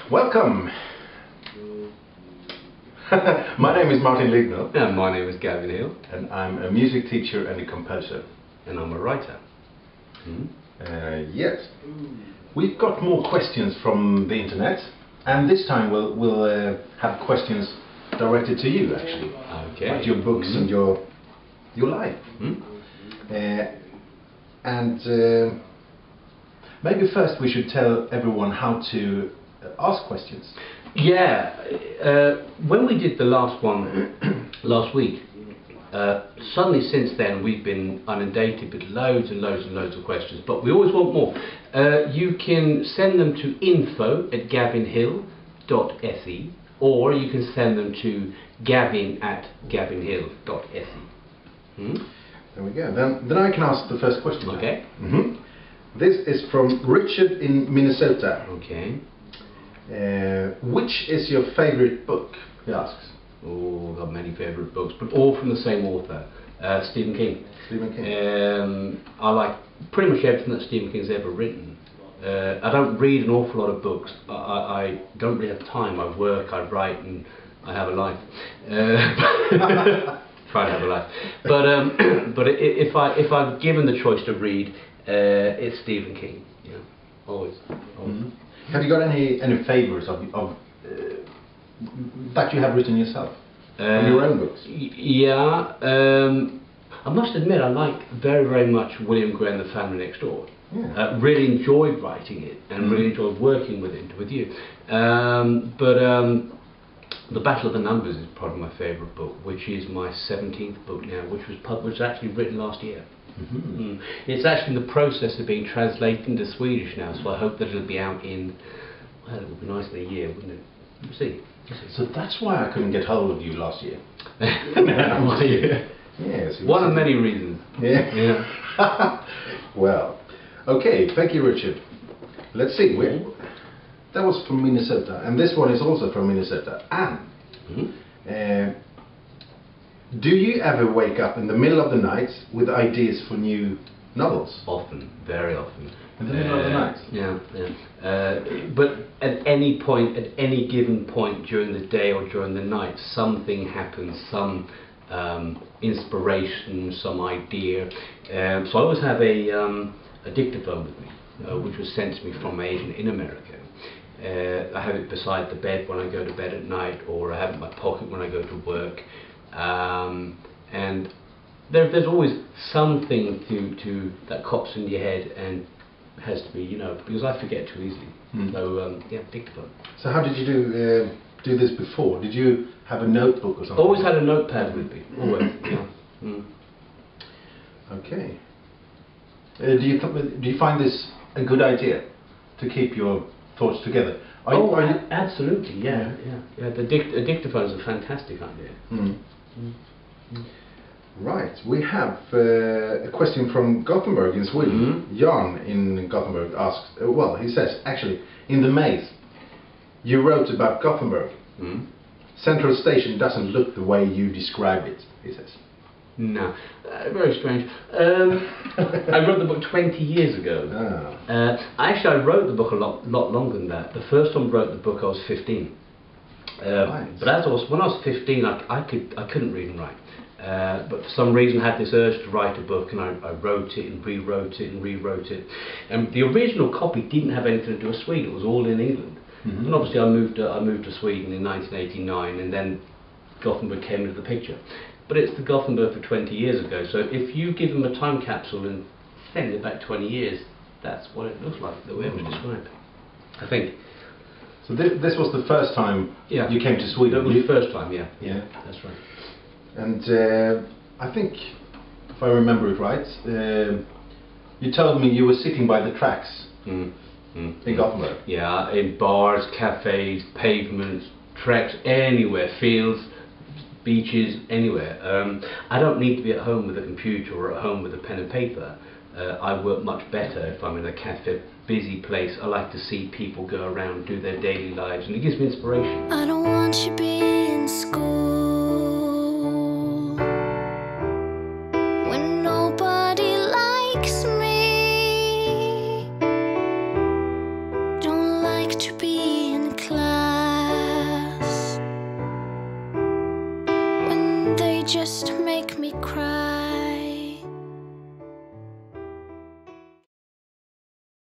Welcome! My name is Martin Lignell. And my name is Gavin Hill. And I'm a music teacher and a composer. And I'm a writer. Yes. We've got more questions from the internet, and this time we'll have questions directed to you, actually. Okay. About your books and your life. Maybe first we should tell everyone how to ask questions. Yeah, when we did the last one last week, suddenly since then we've been inundated with loads and loads and loads of questions, but we always want more. You can send them to info@gavinhill.se, or you can send them to gavin@gavinhill.se. There we go. Then I can ask the first question. Okay. This is from Richard in Minnesota. Okay. Which is your favorite book? He asks. Oh, I've got many favourite books, but all from the same author, Stephen King. Stephen King. I like pretty much everything that Stephen King's ever written. I don't read an awful lot of books. I don't really have time. I work, I write, and I have a life. Try to have a life. But if I'm given the choice to read, it's Stephen King. Yeah, always. Have you got any favourites of that you have written yourself? From your own books? Yeah. I must admit I like very much William Gray and the Family Next Door. Yeah. Really enjoyed writing it and really enjoyed working with you. The Battle of the Numbers is probably my favourite book, which is my 17th book now, which was actually written last year. It's actually in the process of being translated into Swedish now, so I hope that it'll be out in, well, it would be nice in a year, wouldn't it? We'll see. So that's why I couldn't get hold of you last year. Yes. One of many reasons. Yeah. Well, okay, thank you, Richard. Let's see. That was from Minnesota, and this one is also from Minnesota. Anne, do you ever wake up in the middle of the night with ideas for new novels? Often, very often. In the middle of the night? Yeah. But at any point, at any given point during the day or during the night, something happens, some inspiration, some idea. So I always have a dictaphone with me, which was sent to me from my agent in America. I have it beside the bed when I go to bed at night, or I have it in my pocket when I go to work. And there's always something to that pops in your head and has to be, because I forget too easily. So yeah, dictaphone. So how did you do this before? Did you have a notebook or something? Always had a notepad with me. Always. Yeah. Okay. Do you find this a good idea to keep your thoughts together? Absolutely. Yeah. The dictaphone is a fantastic idea. Right, we have a question from Gothenburg in Sweden. Jan in Gothenburg asks, he says, actually, in The Maze, you wrote about Gothenburg. Central Station doesn't look the way you described it, he says. No, very strange. I wrote the book 20 years ago. Actually, I wrote the book a lot longer than that. The first time I wrote the book, I was 15. Right. But when I was 15, I couldn't read and write. But for some reason I had this urge to write a book, and I wrote it and rewrote it and rewrote it. And the original copy didn't have anything to do with Sweden. It was all in England. And obviously I moved to Sweden in 1989, and then Gothenburg came into the picture. But it's the Gothenburg for 20 years ago. So if you give them a time capsule and send it back 20 years, that's what it looks like, the way it was described, I think. So this was the first time you came to Sweden? That was the first time, yeah. Yeah. That's right. And I think, if I remember it right, you told me you were sitting by the tracks in Gothenburg. Yeah, in bars, cafes, pavements, tracks, anywhere, fields, beaches, anywhere. I don't need to be at home with a computer or at home with a pen and paper. I work much better if I'm in a cafe, busy place. I like to see people go around, do their daily lives, and it gives me inspiration. I don't want you being school when nobody likes me. Don't like to be in class. They just make me cry.